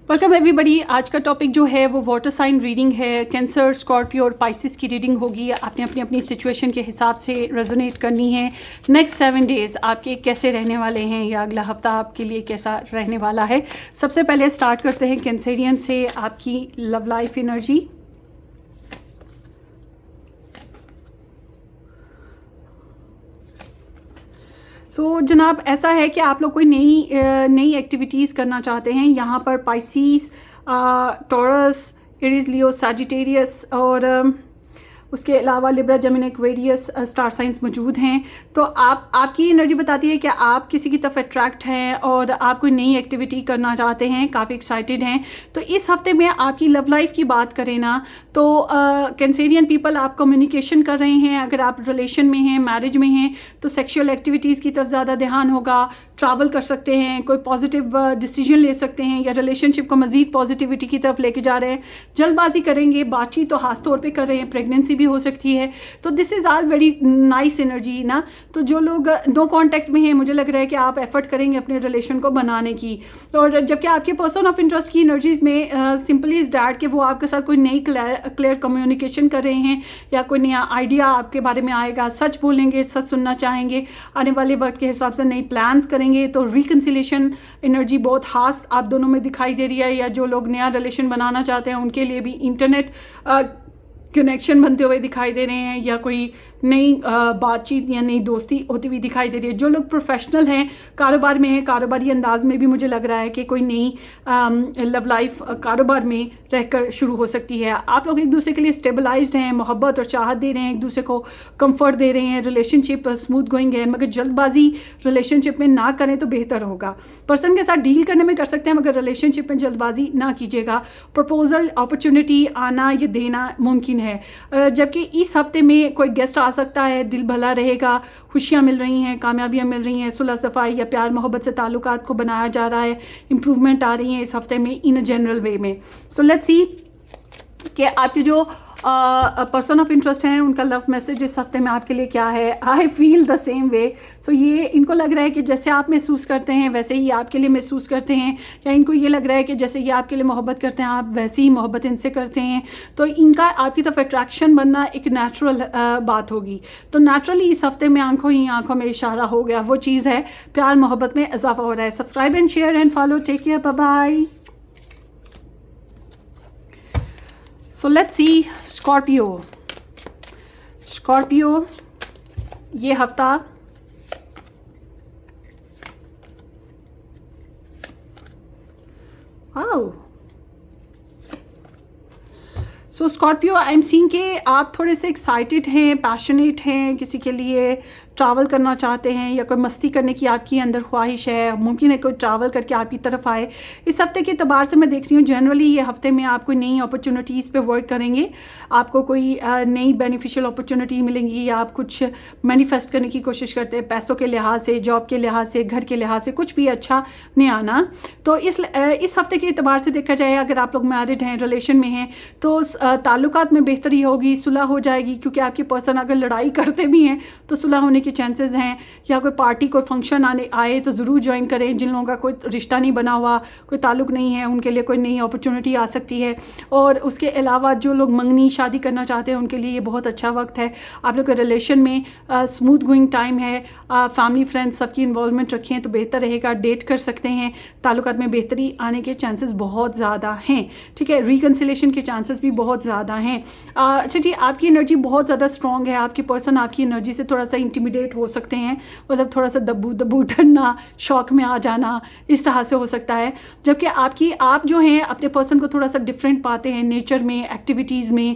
Welcome everybody. आज का topic जो है वो वाटर साइन रीडिंग है। कैंसर, स्कॉर्पियो और पाइसिस की रीडिंग होगी। आपने अपनी अपनी सिचुएशन के हिसाब से रेजोनेट करनी है। नेक्स्ट 7 डेज़ आपके कैसे रहने वाले हैं या अगला हफ्ता आपके लिए कैसा रहने वाला है। सबसे पहले स्टार्ट करते हैं कैंसेरियन से, आपकी लव लाइफ एनर्जी। जनाब ऐसा है कि आप लोग कोई नई एक्टिविटीज़ करना चाहते हैं। यहाँ पर पाइसिस, टॉरस, एरीज, लियो, सैजिटेरियस और उसके अलावा Libra, Gemini, Aquarius star signs मौजूद हैं। तो आपकी एनर्जी बताती है कि आप किसी की तरफ अट्रैक्ट हैं और आप कोई नई एक्टिविटी करना चाहते हैं, काफ़ी एक्साइटेड हैं। तो इस हफ्ते में आपकी लव लाइफ की बात करें ना तो कैंसेरियन पीपल, आप कम्युनिकेशन कर रहे हैं। अगर आप रिलेशन में हैं, मैरिज में हैं, तो सेक्सुअल एक्टिविटीज़ की तरफ ज़्यादा ध्यान होगा। ट्रैवल कर सकते हैं, कोई पॉजिटिव डिसीजन ले सकते हैं या रिलेशनशिप को मज़ीद पॉजिटिविटी की तरफ लेके जा रहे हैं। जल्दबाजी करेंगे, बातचीत तो खास तौर पे कर रहे हैं, प्रेगनेंसी भी हो सकती है। तो this is all very nice energy ना। तो जो लोग नो कांटेक्ट में हैं, मुझे लग रहा है कि आप एफर्ट करेंगे अपने रिलेशन को बनाने की। और जबकि आपके पर्सन ऑफ इंटरेस्ट की एनर्जीज में सिंपली इज़ डैट कि वो आपके साथ कोई नई क्लियर कम्युनिकेशन कर रहे हैं या कोई नया आइडिया आपके बारे में आएगा। सच बोलेंगे, सच सुनना चाहेंगे, आने वाले वक्त के हिसाब से नई प्लान्स करेंगे। तो रिकन्सिलेशन एनर्जी बहुत खास आप दोनों में दिखाई दे रही है। या जो लोग नया रिलेशन बनाना चाहते हैं उनके लिए भी इंटरनेट कनेक्शन बनते हुए दिखाई दे रहे हैं या कोई नई बातचीत या नई दोस्ती होती हुई दिखाई दे रही है। जो लोग प्रोफेशनल हैं, कारोबार में हैं, कारोबारी अंदाज में भी मुझे लग रहा है कि कोई नई लव लाइफ कारोबार में रहकर शुरू हो सकती है। आप लोग एक दूसरे के लिए स्टेबलाइज्ड हैं, मोहब्बत और चाहत दे रहे हैं, एक दूसरे को कंफर्ट दे रहे हैं, रिलेशनशिप स्मूथ गोइंग है। मगर जल्दबाजी रिलेशनशिप में ना करें तो बेहतर होगा। पर्सन के साथ डील करने में कर सकते हैं मगर रिलेशनशिप में जल्दबाजी ना कीजिएगा। प्रपोजल, अपॉर्चुनिटी आना या देना मुमकिन है। जबकि इस हफ्ते में कोई गेस्ट आ सकता है, दिल भला रहेगा, खुशियाँ मिल रही हैं, कामयाबियाँ मिल रही हैं, सुलह सफाई या प्यार मोहब्बत से ताल्लुकात को बनाया जा रहा है, इम्प्रूवमेंट आ रही है इस हफ्ते में इन अ जनरल वे में। सो लेट्स सी कि आपके जो पर्सन ऑफ इंटरेस्ट हैं उनका लव मैसेज इस हफ्ते में आपके लिए क्या है। I feel the same way. So ये इनको लग रहा है कि जैसे आप महसूस करते हैं वैसे ही आपके लिए महसूस करते हैं, या इनको ये लग रहा है कि जैसे ये आपके लिए मोहब्बत करते हैं आप वैसे ही मोहब्बत इनसे करते हैं। तो इनका आपकी तरफ अट्रैक्शन बनना एक नेचुरल बात होगी। तो नेचुरली इस हफ्ते में आंखों ही आंखों में इशारा हो गया, वो चीज़ है, प्यार मोहब्बत में इजाफा हो रहा है। Subscribe and share and follow. Take care, bye bye. So let's see Scorpio ये हफ्ता स्कॉर्पियो, आई एम सीइंग कि आप थोड़े से एक्साइटेड हैं, पैशनेट हैं, किसी के लिए ट्रैवल करना चाहते हैं या कोई मस्ती करने की आपकी अंदर ख्वाहिश है। मुमकिन है कोई ट्रैवल करके आपकी तरफ आए। इस हफ्ते के अतबार से मैं देख रही हूँ जनरली ये हफ्ते में आप कोई नई अपॉर्चुनिटीज़ पे वर्क करेंगे। आपको कोई नई बेनिफिशियल अपॉर्चुनिटी मिलेंगी या आप कुछ मैनिफेस्ट करने की कोशिश करते हैं, पैसों के लिहाज से, जॉब के लिहाज से, घर के लिहाज से, कुछ भी अच्छा नहीं आना। तो इस हफ्ते के अतबार से देखा जाए, अगर आप लोग मैरिड हैं, रिलेशन में हैं, तो ताल्लुकात में बेहतरी होगी, सुलह हो जाएगी। क्योंकि आपके पर्सन अगर लड़ाई करते भी हैं तो सुलह होने के चांसेस हैं। या कोई पार्टी, कोई फंक्शन आए तो ज़रूर ज्वाइन करें। जिन लोगों का कोई रिश्ता नहीं बना हुआ, कोई ताल्लुक़ नहीं है, उनके लिए कोई नई अपॉर्चुनिटी आ सकती है। और उसके अलावा जो लोग मंगनी शादी करना चाहते हैं उनके लिए ये बहुत अच्छा वक्त है। आप लोग के रिलेशन में स्मूथ गोइंग टाइम है। फैमिली, फ्रेंड्स सबकी इन्वॉल्वमेंट रखें तो बेहतर रहेगा। डेट कर सकते हैं, ताल्लुकात में बेहतरी आने के चांसेस बहुत ज़्यादा हैं। ठीक है, रिकन्सिलेशन के चांसेस भी बहुत ज़्यादा हैं। अच्छा जी, आपकी एनर्जी बहुत ज़्यादा स्ट्रॉन्ग है। आपके पर्सन आपकी एनर्जी से थोड़ा सा इंटिमिडेट हो सकते हैं, मतलब थोड़ा सा दबू डरना, शौक में आ जाना, इस तरह से हो सकता है। जबकि आप जो हैं अपने पर्सन को थोड़ा सा डिफरेंट पाते हैं, नेचर में, एक्टिविटीज़ में,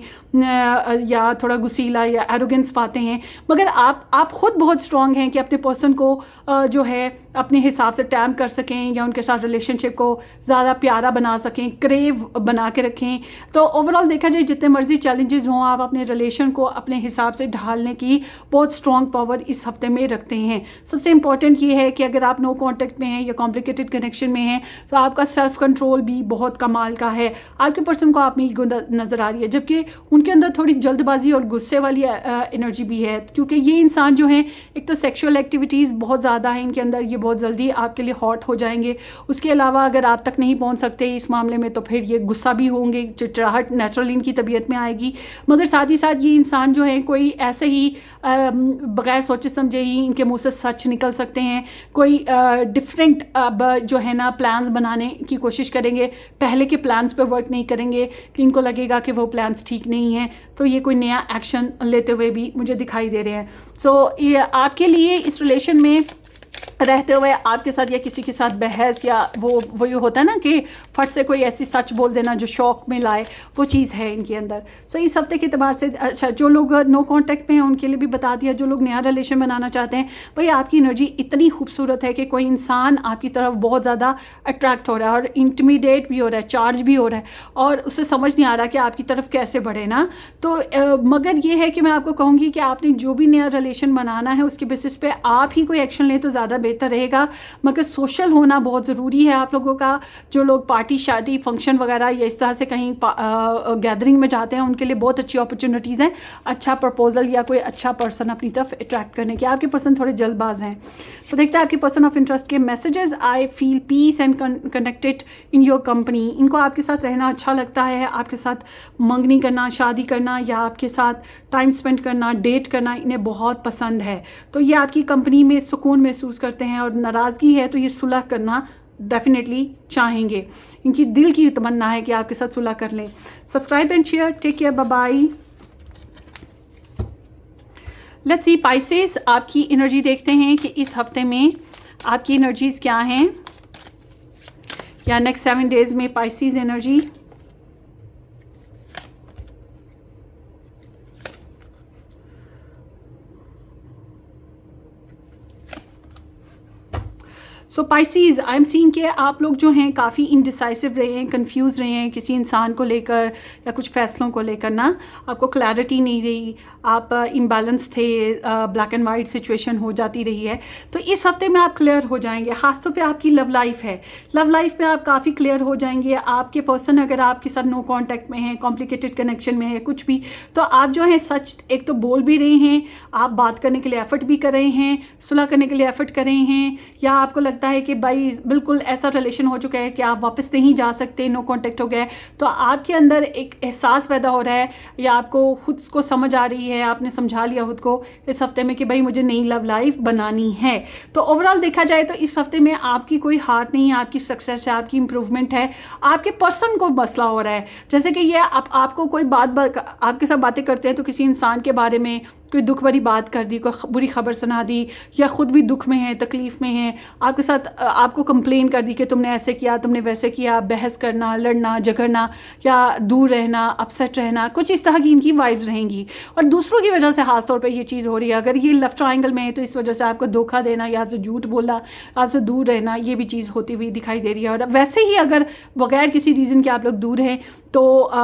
या थोड़ा गुस्सीला या एरोगेंस पाते हैं। मगर आप खुद बहुत स्ट्रॉन्ग हैं कि अपने पर्सन को जो है अपने हिसाब से टैम कर सकें या उनके साथ रिलेशनशिप को ज़्यादा प्यारा बना सकें, क्रेव बना के रखें। तो ओवरऑल देखा जाए जितने मर्जी चैलेंजेस हों, आप अपने रिलेशन को अपने हिसाब से ढालने की बहुत स्ट्रॉन्ग पावर इस हफ्ते में रखते हैं। सबसे इम्पॉर्टेंट ये है कि अगर आप नो कॉन्टैक्ट में हैं या कॉम्प्लिकेटेड कनेक्शन में हैं तो आपका सेल्फ कंट्रोल भी बहुत कमाल का है। आपके पर्सन को आप में ईगो नज़र आ रही है, जबकि उनके अंदर थोड़ी जल्दबाजी और गुस्से वाली एनर्जी भी है, क्योंकि ये इंसान जो है एक तो सेक्सुअल एक्टिविटीज़ बहुत ज़्यादा है इनके अंदर, ये बहुत जल्दी आपके लिए हॉट हो जाएंगे। उसके अलावा अगर आप तक नहीं पहुंच सकते इस मामले में तो फिर ये गुस्सा भी होंगे, चिड़चिड़ाहट नेचुरली इनकी तबीयत में आएगी। मगर साथ ही साथ ये इंसान जो है कोई ऐसे ही बगैर सोचे समझे ही इनके मुंह से सच निकल सकते हैं। कोई डिफरेंट जो है ना प्लान्स बनाने की कोशिश करेंगे, पहले के प्लान्स पे वर्क नहीं करेंगे कि इनको लगेगा कि वो प्लान्स ठीक नहीं हैं, तो ये कोई नया एक्शन लेते हुए भी मुझे दिखाई दे रहे हैं। सो ये आपके लिए इस रिलेशन में रहते हुए आपके साथ या किसी के साथ बहस या वो ये होता है ना कि फट से कोई ऐसी सच बोल देना जो शौक में लाए, वो चीज़ है इनके अंदर। सो इस हफ्ते के अतबार से अच्छा, जो लोग नो कांटेक्ट में हैं उनके लिए भी बता दिया, जो लोग नया रिलेशन बनाना चाहते हैं भाई आपकी एनर्जी इतनी खूबसूरत है कि कोई इंसान आपकी तरफ बहुत ज़्यादा अट्रैक्ट हो रहा है और इंटिमिडेट भी हो रहा है, चार्ज भी हो रहा है और उसे समझ नहीं आ रहा कि आपकी तरफ कैसे बढ़े ना। तो मगर ये है कि मैं आपको कहूँगी कि आपने जो भी नया रिलेशन बनाना है उसके बेसिस पे आप ही कोई एक्शन लें तो ज़्यादा बेहतर रहेगा। मगर सोशल होना बहुत ज़रूरी है आप लोगों का। जो लोग पार्टी शादी फंक्शन वगैरह या इस तरह से कहीं गैदरिंग में जाते हैं उनके लिए बहुत अच्छी अपॉर्चुनिटीज़ हैं अच्छा प्रपोजल या कोई अच्छा पर्सन अपनी तरफ अट्रैक्ट करने के। आपके पर्सन थोड़े जल्दबाज हैं, तो देखते हैं आपके पर्सन ऑफ इंटरेस्ट के messages. I feel peace and connected in your company. इनको आपके साथ रहना अच्छा लगता है, आपके साथ मंगनी करना, शादी करना या आपके साथ टाइम स्पेंड करना, डेट करना इन्हें बहुत पसंद है। तो ये आपकी कंपनी में सुकून महसूस करते हैं और नाराज़गी है तो ये सुलह करना डेफिनेटली चाहेंगे। इनकी दिल की तमन्ना है कि आपके साथ सुलह कर लें। Subscribe and share, take care, bye bye. Let's see Pisces, आपकी एनर्जी देखते हैं कि इस हफ्ते में आपकी एनर्जीज क्या हैं या नेक्स्ट 7 डेज में Pisces energy. So Pisces, I am seeing कि आप लोग जो हैं काफ़ी इनडिसाइसिव रहे हैं, कंफ्यूज रहे हैं किसी इंसान को लेकर या कुछ फैसलों को लेकर ना, आपको क्लैरिटी नहीं रही, आप इम्बैलेंस थे, ब्लैक एंड वाइट सिचुएशन हो जाती रही है। तो इस हफ्ते में आप क्लियर हो जाएंगे। खासतौर पे आपकी लव लाइफ है, लव लाइफ में आप काफ़ी क्लियर हो जाएंगे। आपके पर्सन अगर आपके साथ नो कॉन्टैक्ट में है, कॉम्प्लिकेटेड कनेक्शन में है, कुछ भी, तो आप जो है सच एक तो बोल भी रहे हैं, आप बात करने के लिए एफर्ट भी कर रहे हैं, सुलह करने के लिए एफर्ट कर रहे हैं, या आपको लगता है कि भाई बिल्कुल ऐसा रिलेशन हो चुका है कि आप वापस नहीं जा सकते, नो कांटेक्ट हो गया है, तो आपके अंदर एक एहसास पैदा हो रहा है या आपको खुद को समझ आ रही है, आपने समझा लिया खुद को इस हफ्ते में कि भाई मुझे नई लव लाइफ बनानी है। तो ओवरऑल देखा जाए तो इस हफ्ते में आपकी कोई हार नहीं है, आपकी सक्सेस है, आपकी इंप्रूवमेंट है। आपके पर्सन को मसला हो रहा है, जैसे कि ये आपको कोई बात आपके साथ बातें करते हैं तो किसी इंसान के बारे में कोई दुख भरी बात कर दी, कोई बुरी खबर सुना दी, या ख़ुद भी दुख में है, तकलीफ़ में है, आपके साथ आपको कंप्लेन कर दी कि तुमने ऐसे किया, तुमने वैसे किया, बहस करना, लड़ना, झगड़ना या दूर रहना, अपसेट रहना, कुछ इस तरह की इनकी वाइब्स रहेंगी। और दूसरों की वजह से ख़ास तौर पे ये चीज़ हो रही है। अगर ये लव ट्रायंगल में है तो इस वजह से आपको धोखा देना या आपसे झूठ बोलना, आपसे दूर रहना, ये भी चीज़ होती हुई दिखाई दे रही है। और वैसे ही अगर बगैर किसी रीज़न के आप लोग दूर हैं तो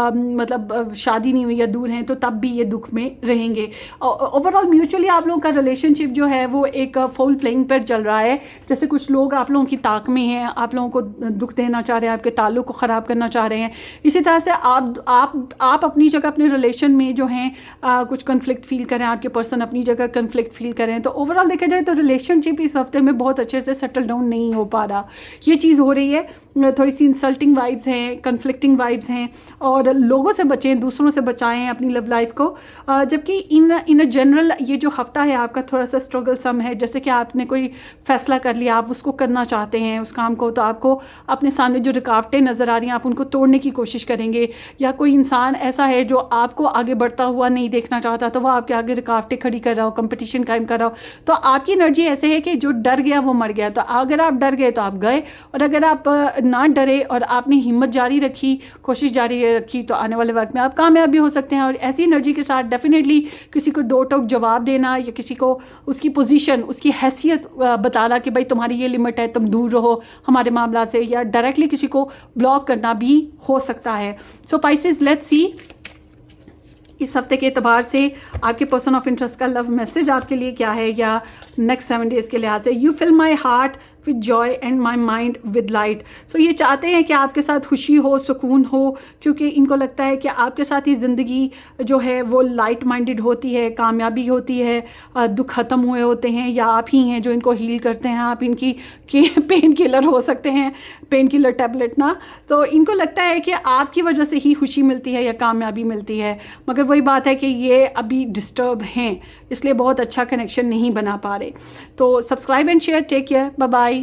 मतलब शादी नहीं हुई या दूर हैं तो तब भी ये दुख में रहेंगे। ओवरऑल म्यूचुअली आप लोगों का रिलेशनशिप जो है वो एक फुल प्लेइंग पर चल रहा है। जैसे कुछ लोग आप लोगों की ताक में हैं, आप लोगों को दुख देना चाह रहे हैं, आपके ताल्लुक़ को ख़राब करना चाह रहे हैं। इसी तरह से आप अपनी जगह अपने रिलेशन में जो हैं कुछ कन्फ्लिक्ट फील करें, आपके पर्सन अपनी जगह कन्फ्लिक्ट फील करें। तो ओवरऑल देखा जाए तो रिलेशनशिप इस हफ्ते में बहुत अच्छे से सेटल डाउन नहीं हो पा रहा, ये चीज़ हो रही है। थोड़ी सी इंसल्टिंग वाइब्स हैं, कन्फ्लिक्टिंग वाइब्स हैं, और लोगों से बचें, दूसरों से बचाएं अपनी लव लाइफ को। जबकि इन जनरल ये जो हफ्ता है आपका थोड़ा सा स्ट्रगल सम है। जैसे कि आपने कोई फ़ैसला कर लिया, आप उसको करना चाहते हैं उस काम को, तो आपको अपने सामने जो रुकावटें नज़र आ रही हैं आप उनको तोड़ने की कोशिश करेंगे। या कोई इंसान ऐसा है जो आपको आगे बढ़ता हुआ नहीं देखना चाहता तो वह आपके आगे रुकावटें खड़ी कर रहा हो, कंपटीशन कायम कर रहा हो। तो आपकी एनर्जी ऐसे है कि जो डर गया वो मर गया। तो अगर आप डर गए तो आप गए, और अगर आप ना डरे और आपने हिम्मत जारी रखी, कोशिश जारी रखी, तो आने वाले वक्त में आप कामयाब भी हो सकते हैं। और ऐसी एनर्जी के साथ डेफिनेटली किसी को दो टोक जवाब देना या किसी को उसकी पोजीशन, उसकी हैसियत बताना कि भाई तुम्हारी ये लिमिट है, तुम दूर रहो हमारे मामला से, या डायरेक्टली किसी को ब्लॉक करना भी हो सकता है। सो पाइसेस, लेट्स सी इस हफ्ते के एतबार से आपके पर्सन ऑफ इंटरेस्ट का लव मैसेज आपके लिए क्या है, या नेक्स्ट 7 डेज़ के लिहाज से। You fill my heart with joy and my mind with light. So ये चाहते हैं कि आपके साथ खुशी हो, सुकून हो, क्योंकि इनको लगता है कि आपके साथ ही ज़िंदगी जो है वो लाइट माइंडेड होती है, कामयाबी होती है, दुख ख़त्म हुए होते हैं, या आप ही हैं जो इनको हील करते हैं। आप इनकी पेन किलर हो सकते हैं, पेन किलर टैबलेट ना। तो इनको लगता है कि आपकी वजह से ही खुशी मिलती है या कामयाबी मिलती है, मगर वही बात है कि ये अभी डिस्टर्ब हैं, इसलिए बहुत अच्छा कनेक्शन नहीं बना पा रहे। तो subscribe and share. Take care, bye bye.